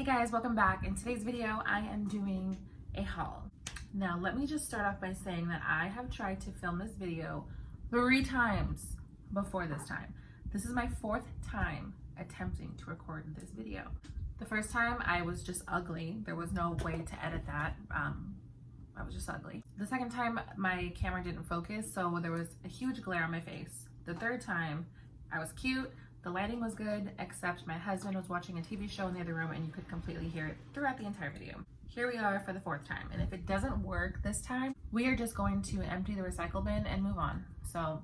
Hey guys, welcome back. In today's video, I am doing a haul. Now, let me just start off by saying that I have tried to film this video 3 times before this time. This is my 4th time attempting to record this video. The first time I was just ugly. There was no way to edit that. I was just ugly. The second time my camera didn't focus, so there was a huge glare on my face. The third time I was cute. The lighting was good, except my husband was watching a TV show in the other room and you could completely hear it throughout the entire video. Here we are for the 4th time, and if it doesn't work this time, we are just going to empty the recycle bin and move on. So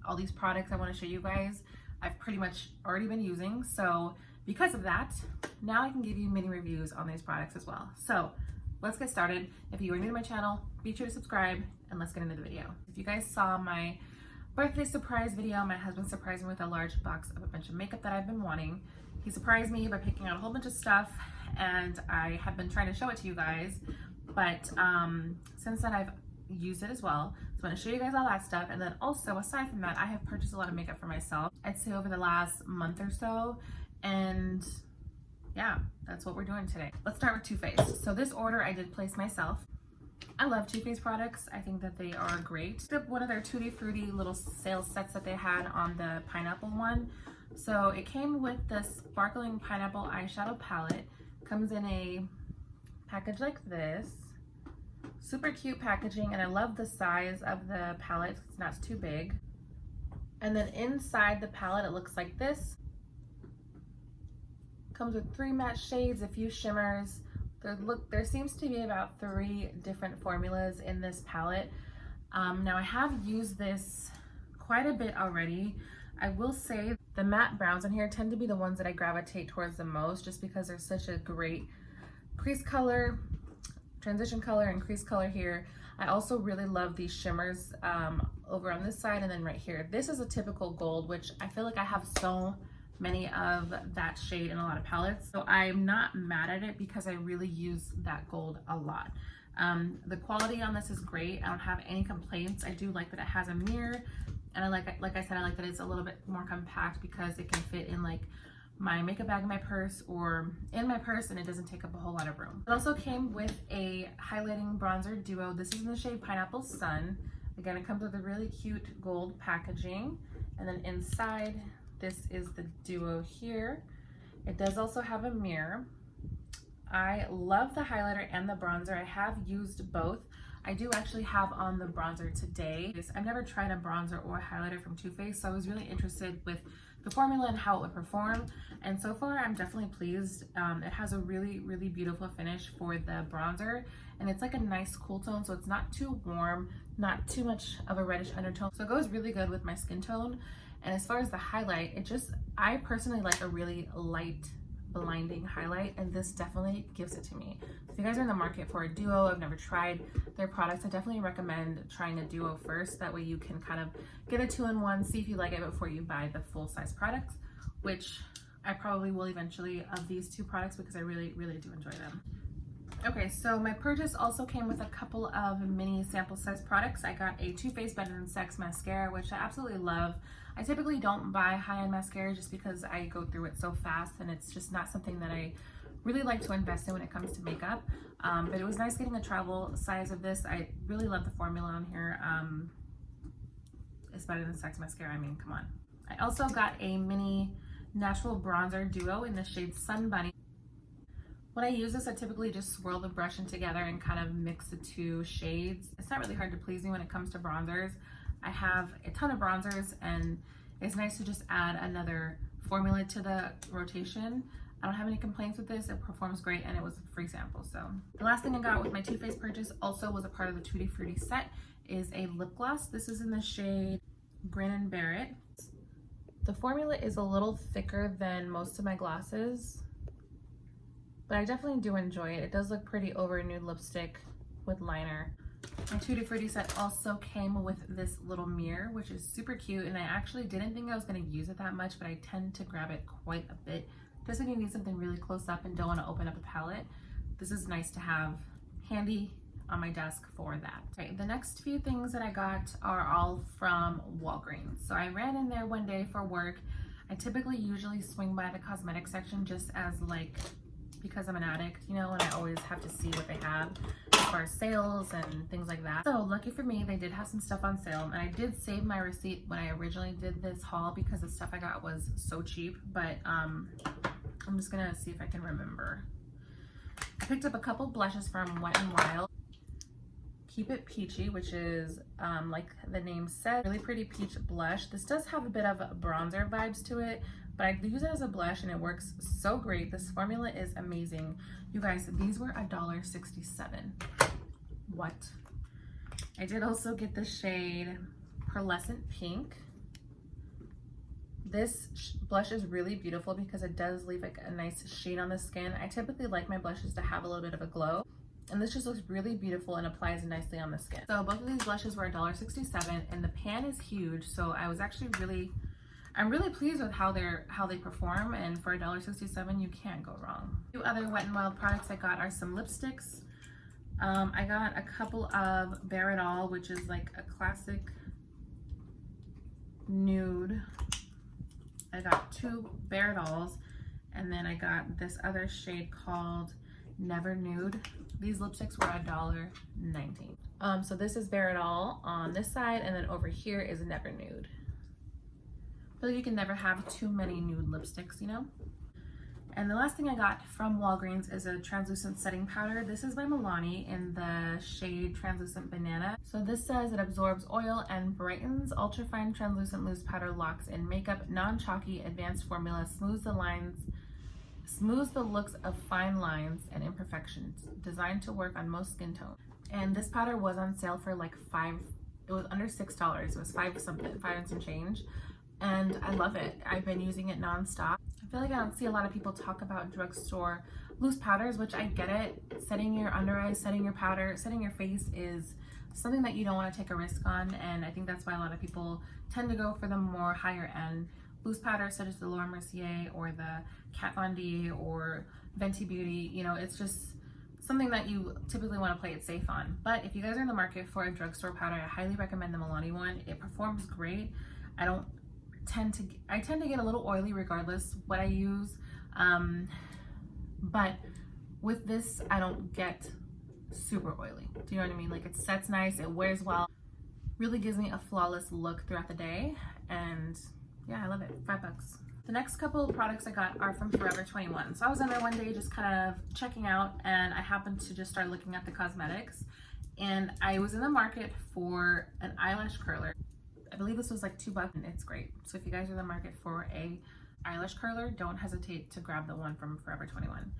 all these products I want to show you guys, I've pretty much already been using, so because of that, now I can give you mini reviews on these products as well. So let's get started. If you are new to my channel, be sure to subscribe and let's get into the video. If you guys saw my birthday surprise video, my husband surprised me with a large box of a bunch of makeup that I've been wanting. He surprised me by picking out a whole bunch of stuff, and I have been trying to show it to you guys, but since then I've used it as well. So I'm going to show you guys all that stuff, and then also aside from that, I have purchased a lot of makeup for myself, I'd say over the last month or so, and yeah, that's what we're doing today. Let's start with Too Faced. So this order I did place myself. I love Too Faced products. I think that they are great. One of their Tutti Frutti little sales sets that they had on the pineapple one. So it came with the sparkling pineapple eyeshadow palette. Comes in a package like this. Super cute packaging, and I love the size of the palette. It's not too big. And then inside the palette it looks like this. Comes with 3 matte shades, a few shimmers. There seems to be about 3 different formulas in this palette. Now I have used this quite a bit already. I will say the matte browns in here tend to be the ones that I gravitate towards the most, just because there's such a great crease color, transition color, and crease color here. I also really love these shimmers over on this side and then right here. This is a typical gold, which I feel like I have so many of that shade in a lot of palettes, so I'm not mad at it because I really use that gold a lot. The quality on this is great. I don't have any complaints. I do like that it has a mirror, and like I said, I like that it's a little bit more compact because it can fit in like my makeup bag in my purse or in my purse, and it doesn't take up a whole lot of room. It also came with a highlighting bronzer duo. This is in the shade Pineapple Sun. Again, it comes with a really cute gold packaging, and then inside this is the duo here. It does also have a mirror. I love the highlighter and the bronzer. I have used both. I do actually have on the bronzer today. I've never tried a bronzer or a highlighter from Too Faced, so I was really interested with the formula and how it would perform. And so far, I'm definitely pleased. It has a really, really beautiful finish for the bronzer, and it's like a nice cool tone, so it's not too warm, not too much of a reddish undertone. So it goes really good with my skin tone. And as far as the highlight, I personally like a really light, blinding highlight, and this definitely gives it to me. If you guys are in the market for a duo, I've never tried their products, I definitely recommend trying a duo first. That way you can kind of get a 2-in-1, see if you like it before you buy the full-size products, which I probably will eventually of these 2 products because I really, really do enjoy them. Okay, so my purchase also came with a couple of mini sample size products. I got a Too Faced Better Than Sex mascara, which I absolutely love. I typically don't buy high-end mascara just because I go through it so fast, and it's just not something that I really like to invest in when it comes to makeup. But it was nice getting a travel size of this. I really love the formula on here. It's Better Than Sex mascara, I mean, come on. I also got a mini natural bronzer duo in the shade Sun Bunny. When I use this, I typically just swirl the brush in together and kind of mix the 2 shades. It's not really hard to please me when it comes to bronzers. I have a ton of bronzers, and it's nice to just add another formula to the rotation. I don't have any complaints with this. It performs great, and it was a free sample. So the last thing I got with my Too Faced purchase also was a part of the Tutti Frutti set, is a lip gloss. This is in the shade Grin and Barrett. The formula is a little thicker than most of my glosses, but I definitely do enjoy it. It does look pretty over nude lipstick with liner. My Tutti Frutti set also came with this little mirror, which is super cute, and I actually didn't think I was going to use it that much, but I tend to grab it quite a bit just when you need something really close up and don't want to open up a palette. This is nice to have handy on my desk for that. Okay, the next few things that I got are all from Walgreens. So I ran in there one day for work. I typically usually swing by the cosmetic section just as like because I'm an addict, you know, and I always have to see what they have as far as sales and things like that. So lucky for me, they did have some stuff on sale, and I did save my receipt when I originally did this haul because the stuff I got was so cheap, but I'm just gonna see if I can remember. I picked up a couple blushes from Wet n Wild. Keep It Peachy, which is like the name said, really pretty peach blush. This does have a bit of bronzer vibes to it, but I use it as a blush and it works so great. This formula is amazing. You guys, these were $1.67. What? I did also get the shade Pearlescent Pink. This blush is really beautiful because it does leave like a nice sheen on the skin. I typically like my blushes to have a little bit of a glow, and this just looks really beautiful and applies nicely on the skin. So both of these blushes were $1.67, and the pan is huge, so I was actually I'm really pleased with how they perform, and for $1.67 you can't go wrong. Two other Wet n Wild products I got are some lipsticks. I got a couple of Bare It All, which is like a classic nude. I got two Bare It Alls, and then I got this other shade called Never Nude. These lipsticks were $1.19. So this is Bare It All on this side, and then over here is Never Nude. I feel like you can never have too many nude lipsticks, you know? And the last thing I got from Walgreens is a translucent setting powder. This is by MILANI in the shade Translucent Banana. So this says it absorbs oil and brightens. Ultra-fine translucent loose powder locks in makeup. Non-chalky advanced formula smooths the looks of fine lines and imperfections. Designed to work on most skin tones. And this powder was on sale for like it was under $6. It was five and some change. And I love it. I've been using it nonstop. I feel like I don't see a lot of people talk about drugstore loose powders, which I get it. Setting your under eyes, setting your powder, setting your face is something that you don't want to take a risk on, and I think that's why a lot of people tend to go for the more higher end loose powders such as the Laura Mercier or the Kat Von D or Fenty Beauty. You know, it's just something that you typically want to play it safe on. But if you guys are in the market for a drugstore powder, I highly recommend the MILANI one. It performs great. I tend to get a little oily regardless what I use, but with this I don't get super oily. Do you know what I mean? Like, it sets nice, it wears well, really gives me a flawless look throughout the day, and yeah, I love it. $5. The next couple of products I got are from Forever 21. So I was in there one day just kind of checking out, and I happened to just start looking at the cosmetics, and I was in the market for an eyelash curler. I believe this was like $2 and it's great. So if you guys are in the market for a eyelash curler, don't hesitate to grab the one from Forever 21.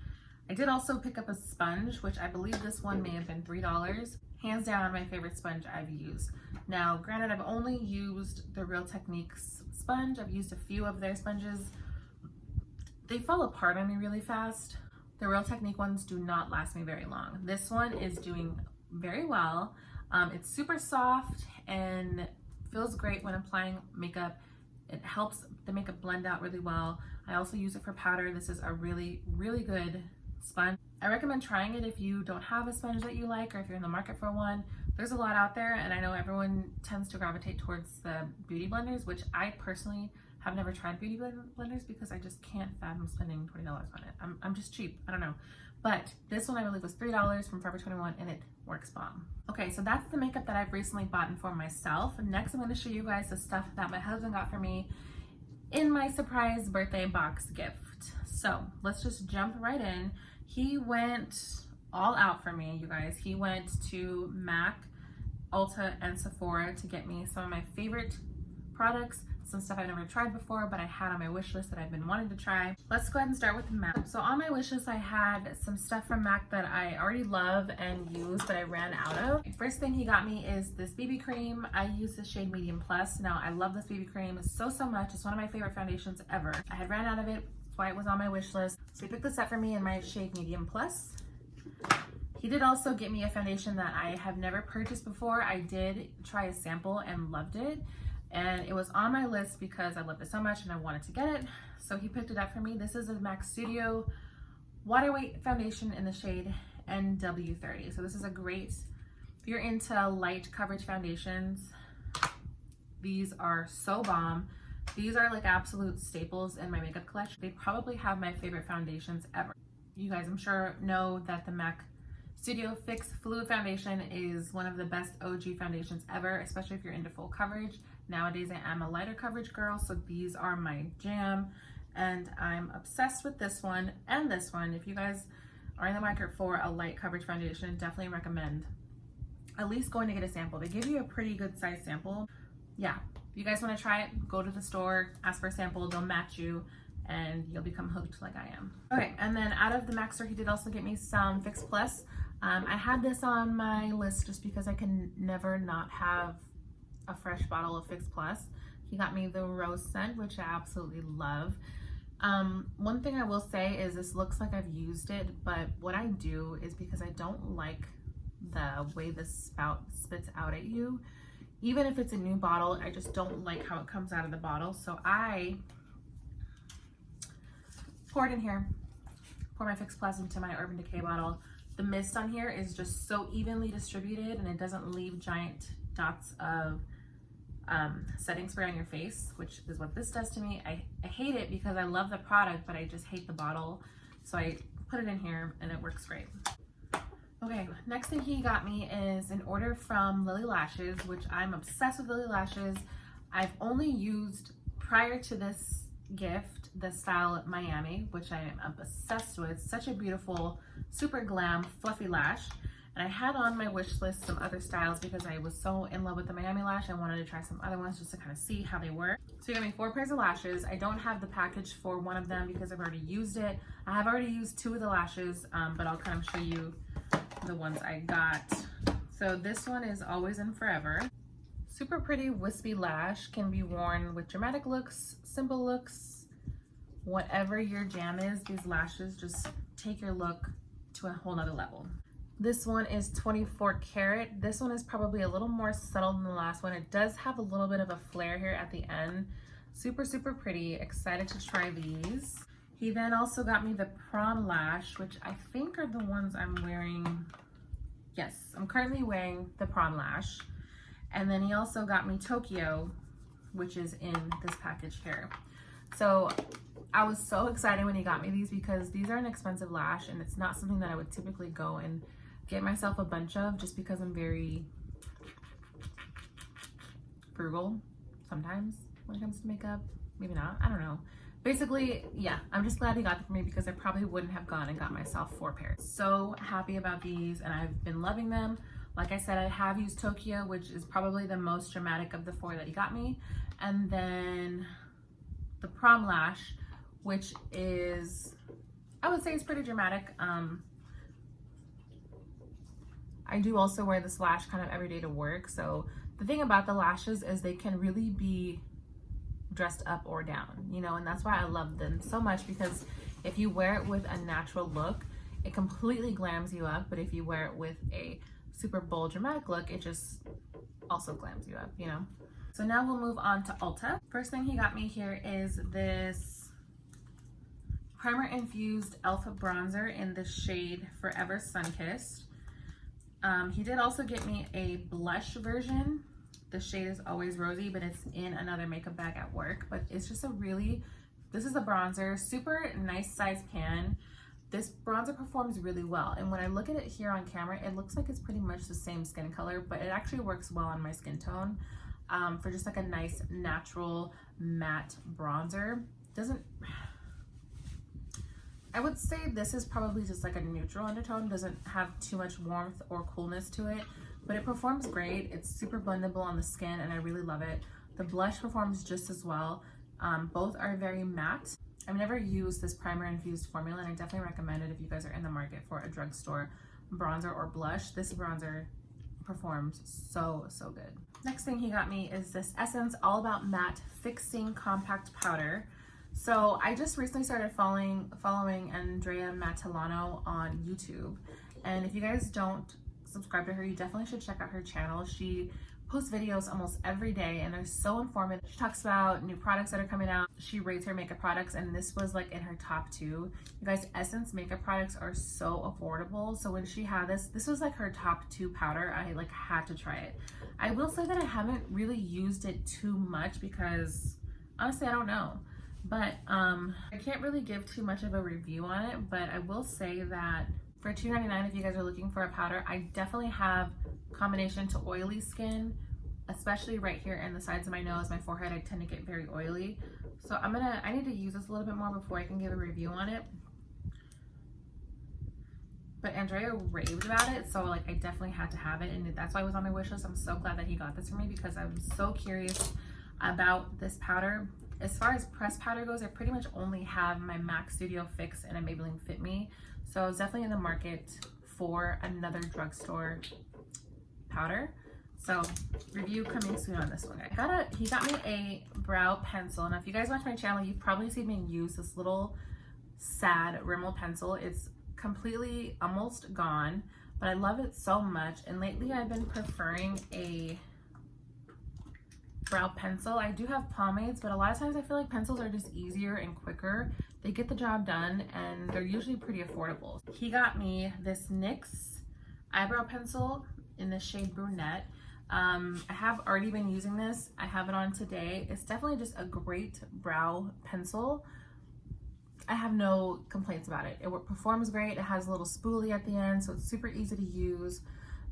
I did also pick up a sponge, which I believe this one may have been $3. Hands down my favorite sponge I've used. Now granted, I've only used the Real Techniques sponge. I've used a few of their sponges. They fall apart on me really fast. The Real Technique ones do not last me very long. This one is doing very well. It's super soft and feels great when applying makeup. It helps the makeup blend out really well. I also use it for powder. This is a really, really good sponge. I recommend trying it if you don't have a sponge that you like, or if you're in the market for one. There's a lot out there, and I know everyone tends to gravitate towards the beauty blenders, which I personally have never tried beauty blenders because I just can't fathom spending $20 on it. I'm just cheap, I don't know. But this one I believe was $3 from Forever 21, and it works bomb. Okay, so that's the makeup that I've recently bought for myself. Next, I'm going to show you guys the stuff that my husband got for me in my surprise birthday box gift. So let's just jump right in. He went all out for me, you guys. He went to MAC, Ulta, and Sephora to get me some of my favorite products, some stuff I've never tried before, but I had on my wish list that I've been wanting to try. Let's go ahead and start with MAC. So on my wish list, I had some stuff from MAC that I already love and use, but I ran out of. First thing he got me is this BB cream. I use the shade Medium Plus. Now, I love this BB cream so much. It's one of my favorite foundations ever. I had ran out of it, that's why it was on my wish list. So he picked this up for me in my shade Medium Plus. He did also get me a foundation that I have never purchased before. I did try a sample and loved it. And it was on my list because I loved it so much and I wanted to get it. So he picked it up for me. This is a MAC Studio Waterweight foundation in the shade NW30. So this is a great, if you're into light coverage foundations, these are so bomb. These are like absolute staples in my makeup collection. They probably have my favorite foundations ever. You guys, I'm sure know that the MAC Studio Fix Fluid Foundation is one of the best OG foundations ever, especially if you're into full coverage. Nowadays I am a lighter coverage girl, so these are my jam, and I'm obsessed with this one and this one. If you guys are in the market for a light coverage foundation, definitely recommend at least going to get a sample. They give you a pretty good size sample. Yeah, if you guys want to try it, go to the store, ask for a sample, they'll match you, and you'll become hooked like I am. Okay, and then out of the MAC store, he did also get me some Fix Plus. I had this on my list just because I can never not have a fresh bottle of Fix Plus. He got me the Rose scent, which I absolutely love. One thing I will say is this looks like I've used it, but what I do is because I don't like the way the spout spits out at you. Even if it's a new bottle, I just don't like how it comes out of the bottle. So I pour it in here, pour my Fix Plus into my Urban Decay bottle. The mist on here is just so evenly distributed, and it doesn't leave giant dots of setting spray on your face, which is what this does to me. I hate it because I love the product, but I just hate the bottle. So I put it in here and it works great. Okay, next thing he got me is an order from LILLY Lashes, which I'm obsessed with LILLY Lashes. I've only used, prior to this gift, the style Miami, which I am obsessed with. Such a beautiful, super glam, fluffy lash. And I had on my wish list some other styles because I was so in love with the Miami lash. I wanted to try some other ones just to kind of see how they work. So he got me 4 pairs of lashes. I don't have the package for one of them because I've already used it. I have already used 2 of the lashes, but I'll kind of show you the ones I got. So this one is Always and Forever. Super pretty wispy lash, can be worn with dramatic looks, simple looks, whatever your jam is. These lashes just take your look to a whole nother level. This one is 24 karat. This one is probably a little more subtle than the last one. It does have a little bit of a flare here at the end. Super, super pretty. Excited to try these. He then also got me the Prom Lash, which I think are the ones I'm wearing. Yes, I'm currently wearing the Prom Lash. And then he also got me Tokyo, which is in this package here. So I was so excited when he got me these because these are an expensive lash, and it's not something that I would typically go and get myself a bunch of just because I'm very frugal sometimes when it comes to makeup. Maybe not, I don't know. Basically, yeah, I'm just glad he got them for me because I probably wouldn't have gone and got myself 4 pairs. So happy about these, and I've been loving them. Like I said, I have used Tokyo, which is probably the most dramatic of the 4 that he got me. And then the Prom Lash, which is, I would say, is pretty dramatic. I do also wear this lash kind of every day to work. So the thing about the lashes is they can really be dressed up or down, you know, and that's why I love them so much, because if you wear it with a natural look, it completely glams you up. But if you wear it with a super bold, dramatic look, it just also glams you up, you know. So now we'll move on to Ulta. First thing he got me here is this Primer Infused Elf Bronzer in the shade Forever Sunkissed. He did also get me a blush version. The shade is Always Rosy, but it's in another makeup bag at work. But it's just a really, this is a bronzer, super nice size pan. This bronzer performs really well. And when I look at it here on camera, it looks like it's pretty much the same skin color, but it actually works well on my skin tone for just like a nice natural matte bronzer. I would say this is probably just like a neutral undertone, doesn't have too much warmth or coolness to it, but it performs great. It's super blendable on the skin and I really love it. The blush performs just as well. Both are very matte. I've never used this primer infused formula, and I definitely recommend it if you guys are in the market for a drugstore bronzer or blush. This bronzer performs so, so good. Next thing he got me is this Essence All About Matte Fixing Compact Powder. So I just recently started following Andrea Matalano on YouTube, and if you guys don't subscribe to her, you definitely should check out her channel. She posts videos almost every day and they're so informative. She talks about new products that are coming out. She rates her makeup products, and this was like in her top 2. You guys, Essence makeup products are so affordable. So when she had this was like her top 2 powder. I like had to try it. I will say that I haven't really used it too much because honestly, I don't know. But I can't really give too much of a review on it, but I will say that for $2.99, if you guys are looking for a powder, I definitely have combination to oily skin, especially right here in the sides of my nose, my forehead. I tend to get very oily. So I need to use this a little bit more before I can give a review on it. But Andrea raved about it, so like I definitely had to have it, and that's why it was on my wish list. I'm so glad that he got this for me because I'm so curious about this powder. As far as pressed powder goes, I pretty much only have my MAC Studio Fix and a Maybelline Fit Me. So I was definitely in the market for another drugstore powder. So review coming soon on this one. He got me a brow pencil. Now if you guys watch my channel, you've probably seen me use this little sad Rimmel pencil. It's completely almost gone, but I love it so much, and lately I've been preferring a brow pencil. I do have pomades, but a lot of times I feel like pencils are just easier and quicker. They get the job done, and they're usually pretty affordable. He got me this NYX eyebrow pencil in the shade Brunette. I have already been using this. I have it on today. It's definitely just a great brow pencil. I have no complaints about it. It performs great. It has a little spoolie at the end, so it's super easy to use.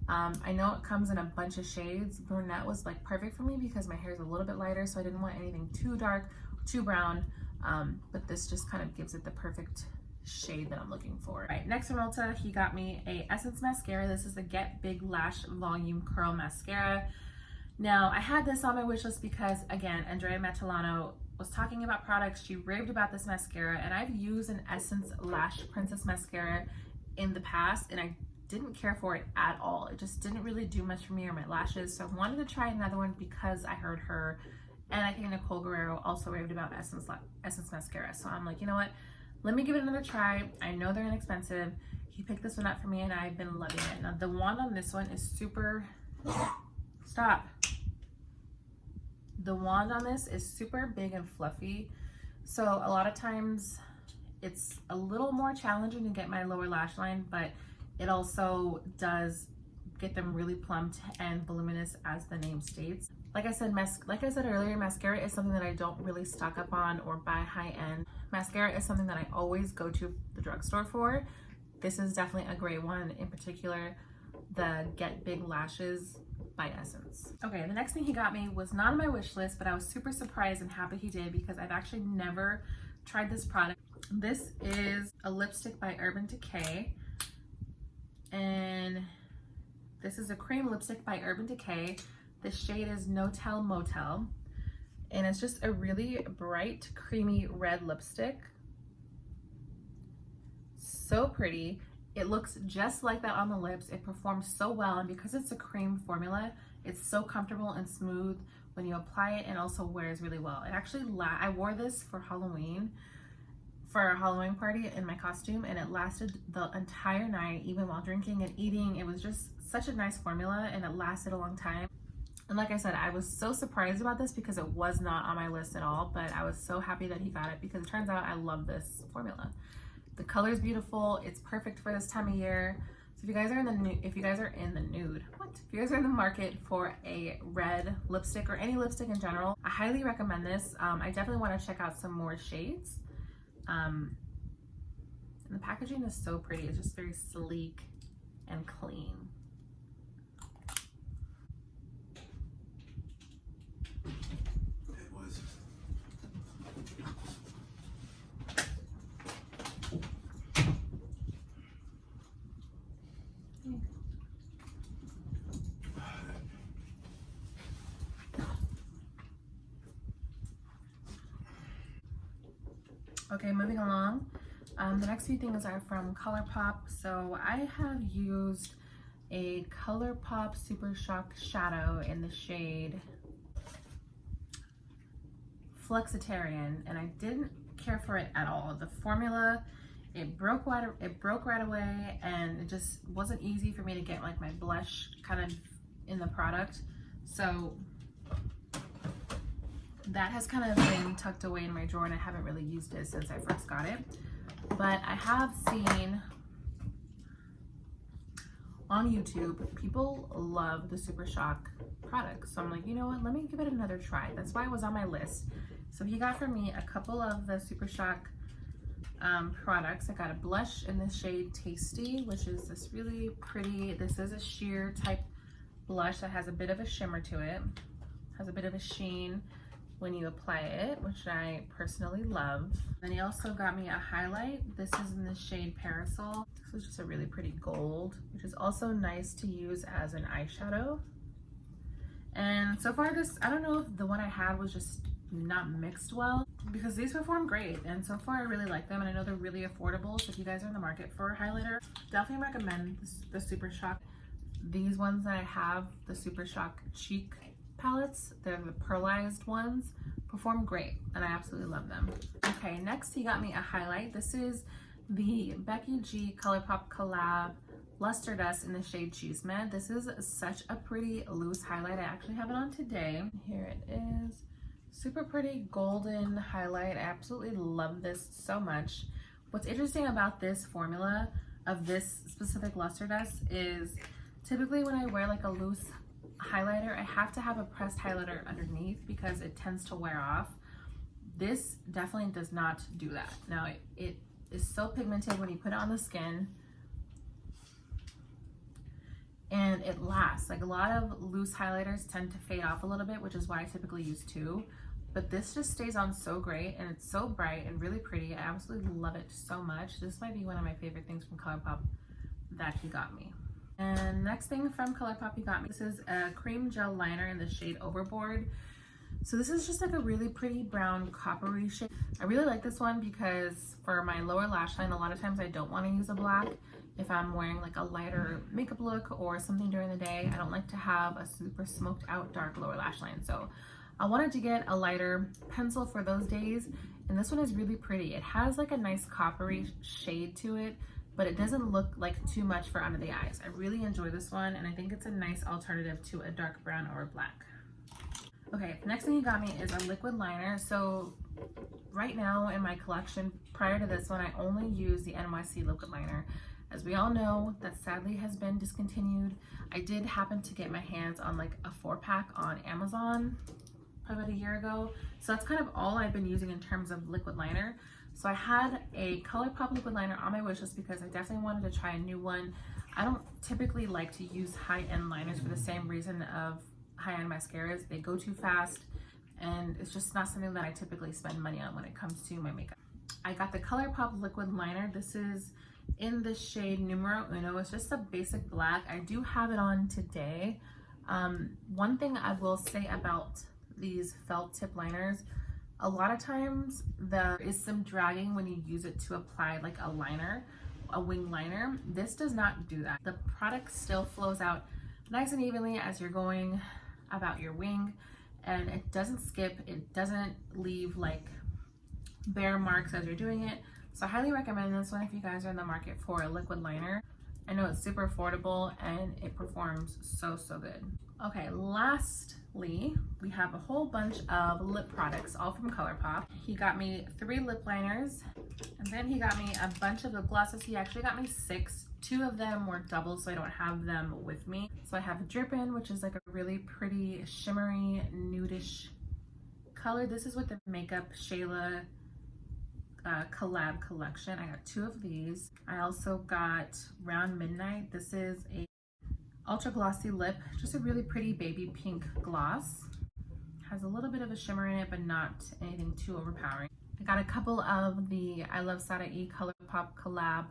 I know it comes in a bunch of shades. Brunette was like perfect for me because my hair is a little bit lighter, so I didn't want anything too dark, too brown. But this just kind of gives it the perfect shade that I'm looking for. All right, next from Ulta, he got me a Essence mascara. This is the Get Big Lash Volume Curl Mascara. Now, I had this on my wish list because, again, Andrea Matalano was talking about products. She raved about this mascara, and I've used an Essence Lash Princess mascara in the past, and I didn't care for it at all. It just didn't really do much for me or my lashes, so I wanted to try another one because I heard her, and I think Nicole Guerrero also raved about Essence mascara. So I'm like, you know what? Let me give it another try. I know they're inexpensive. He picked this one up for me, and I've been loving it. Now, the wand on this one is super... Stop. The wand on this is super big and fluffy, so a lot of times it's a little more challenging to get my lower lash line, but it also does get them really plumped and voluminous, as the name states. Like I said earlier, mascara is something that I don't really stock up on or buy high-end. Mascara is something that I always go to the drugstore for. This is definitely a great one, in particular the Get Big Lashes by Essence. Okay, the next thing he got me was not on my wish list, but I was super surprised and happy he did because I've actually never tried this product. This is a lipstick by Urban Decay, and this is a cream lipstick by Urban Decay. The shade is Notel Motel, and it's just a really bright, creamy red lipstick. So pretty. It looks just like that on the lips. It performs so well, and because it's a cream formula, it's so comfortable and smooth when you apply it, and also wears really well. It actually, I wore this for Halloween, for a Halloween party in my costume, and it lasted the entire night, even while drinking and eating. It was just such a nice formula, and it lasted a long time. And like I said, I was so surprised about this because it was not on my list at all, but I was so happy that he got it because it turns out I love this formula. The color is beautiful. It's perfect for this time of year. So if you guys are in the nude, if you guys are in the market for a red lipstick or any lipstick in general, I highly recommend this. I definitely want to check out some more shades. And the packaging is so pretty. It's just very sleek and clean. Okay, moving along. The next few things are from Colourpop. So I have used a Colourpop Super Shock Shadow in the shade Flexitarian, and I didn't care for it at all. The formula, it broke right away, and it just wasn't easy for me to get like my blush kind of in the product. So that has kind of been tucked away in my drawer, and I haven't really used it since I first got it. But I have seen on YouTube, people love the Super Shock product. So I'm like, you know what, let me give it another try. That's why it was on my list. So he got for me a couple of the Super Shock products. I got a blush in the shade Tasty, which is this really pretty, this is a sheer type blush that has a bit of a shimmer to it, has a bit of a sheen when you apply it, which I personally love. Then he also got me a highlight. This is in the shade Parasol. This is just a really pretty gold, which is also nice to use as an eyeshadow. And so far this, I don't know if the one I had was just not mixed well, because these perform great, and so far I really like them, and I know they're really affordable. So if you guys are in the market for a highlighter, definitely recommend the Super Shock. These ones that I have, the Super Shock Cheek palettes, they're the pearlized ones, perform great, and I absolutely love them. Okay, next he got me a highlight. This is the Becky G Colourpop collab Luster Dust in the shade Cheesemad. This is such a pretty loose highlight. I actually have it on today. Here it is. Super pretty golden highlight. I absolutely love this so much. What's interesting about this formula of this specific Luster Dust is typically when I wear like a loose highlighter, I have to have a pressed highlighter underneath because it tends to wear off. This definitely does not do that. Now it is so pigmented when you put it on the skin, and it lasts. Like a lot of loose highlighters tend to fade off a little bit, which is why I typically use two. But this just stays on so great, and it's so bright and really pretty. I absolutely love it so much. This might be one of my favorite things from Colourpop that he got me. And next thing from Colourpop he got me, this is a cream gel liner in the shade Overboard. So this is just like a really pretty brown coppery shade. I really like this one because for my lower lash line, a lot of times I don't want to use a black. If I'm wearing like a lighter makeup look or something during the day, I don't like to have a super smoked out dark lower lash line. So I wanted to get a lighter pencil for those days, and this one is really pretty. It has like a nice coppery shade to it, but it doesn't look like too much for under the eyes. I really enjoy this one, and I think it's a nice alternative to a dark brown or black. Okay, next thing he got me is a liquid liner. So right now in my collection, prior to this one, I only use the NYC liquid liner. As we all know, that sadly has been discontinued. I did happen to get my hands on like a 4-pack on Amazon about a year ago. So that's kind of all I've been using in terms of liquid liner. So I had a Colourpop liquid liner on my wish list because I definitely wanted to try a new one. I don't typically like to use high-end liners for the same reason of high-end mascaras. They go too fast, and it's just not something that I typically spend money on when it comes to my makeup. I got the Colourpop liquid liner. This is in the shade Numero Uno. It's just a basic black. I do have it on today. One thing I will say about these felt tip liners, a lot of times there is some dragging when you use it to apply like a liner, a wing liner. This does not do that. The product still flows out nice and evenly as you're going about your wing, and it doesn't skip, it doesn't leave like bare marks as you're doing it. So I highly recommend this one if you guys are in the market for a liquid liner. I know it's super affordable and it performs so good. Okay, lastly, we have a whole bunch of lip products, all from Colourpop. He got me 3 lip liners, and then he got me a bunch of lip glosses. He actually got me 6. 2 of them were doubles, so I don't have them with me. So I have Drippin', which is like a really pretty shimmery nudish color. This is with the Makeup Shayla collab collection. I got 2 of these. I also got Round Midnight. This is a ultra glossy lip, just a really pretty baby pink gloss. Has a little bit of a shimmer in it, but not anything too overpowering. I got a couple of the I Love Sada E Colourpop collab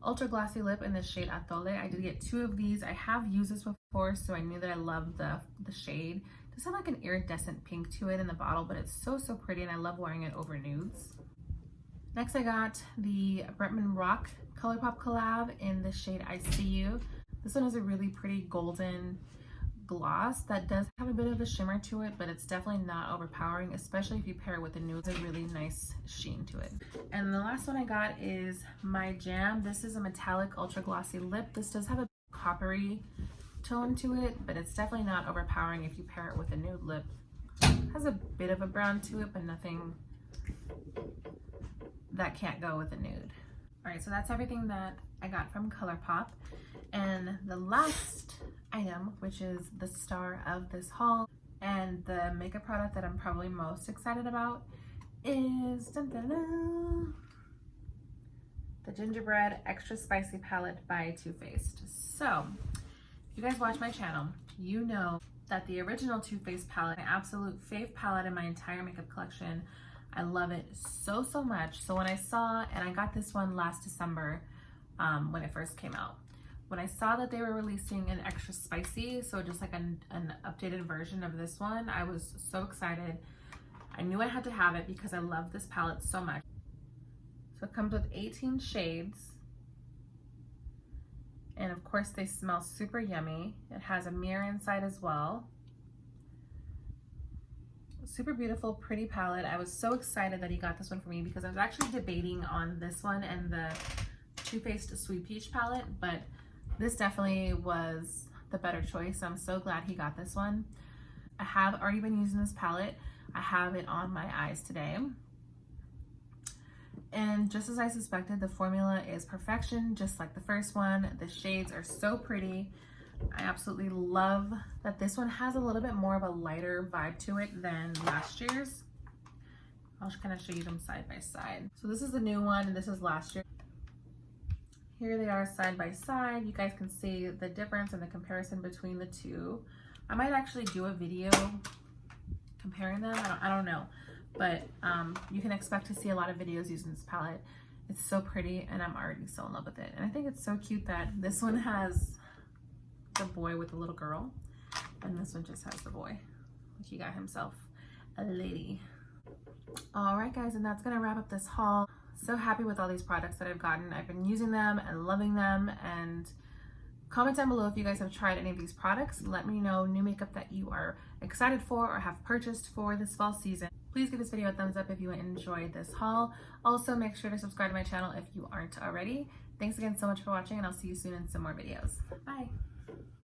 ultra glossy lip in the shade Atole. I did get 2 of these. I have used this before, so I knew that I loved the shade. It does have like an iridescent pink to it in the bottle, but it's so pretty, and I love wearing it over nudes. Next, I got the Bretman Rock Colourpop collab in the shade I See You. This one is a really pretty golden gloss that does have a bit of a shimmer to it, but it's definitely not overpowering, especially if you pair it with the nude. It's a really nice sheen to it. And the last one I got is My Jam. This is a metallic ultra glossy lip. This does have a coppery tone to it, but it's definitely not overpowering if you pair it with a nude lip. It has a bit of a brown to it, but nothing that can't go with a nude. All right, so that's everything that I got from Colourpop. And the last item, which is the star of this haul and the makeup product that I'm probably most excited about, is the Gingerbread Extra Spicy Palette by Too Faced. So, if you guys watch my channel, you know that the original Too Faced palette, my absolute fave palette in my entire makeup collection. I love it so, so much. So when I saw, and I got this one last December when it first came out. When I saw that they were releasing an extra spicy, so just like an updated version of this one, I was so excited. I knew I had to have it because I love this palette so much. So it comes with 18 shades. And of course they smell super yummy. It has a mirror inside as well. Super beautiful, pretty palette. I was so excited that he got this one for me because I was actually debating on this one and the Too Faced Sweet Peach palette, but this definitely was the better choice. I'm so glad he got this one. I have already been using this palette. I have it on my eyes today. And just as I suspected, the formula is perfection, just like the first one. The shades are so pretty. I absolutely love that this one has a little bit more of a lighter vibe to it than last year's. I'll just kind of show you them side by side. So this is the new one and this is last year. Here they are side by side. You guys can see the difference and the comparison between the two. I might actually do a video comparing them. I don't know, but you can expect to see a lot of videos using this palette. It's so pretty and I'm already so in love with it. And I think it's so cute that this one has the boy with the little girl and this one just has the boy. He got himself a lady. All right guys, and that's gonna wrap up this haul. So happy with all these products that I've gotten. I've been using them and loving them. And comment down below if you guys have tried any of these products. Let me know new makeup that you are excited for or have purchased for this fall season. Please give this video a thumbs up if you enjoyed this haul. Also, make sure to subscribe to my channel if you aren't already. Thanks again so much for watching, and I'll see you soon in some more videos. Bye.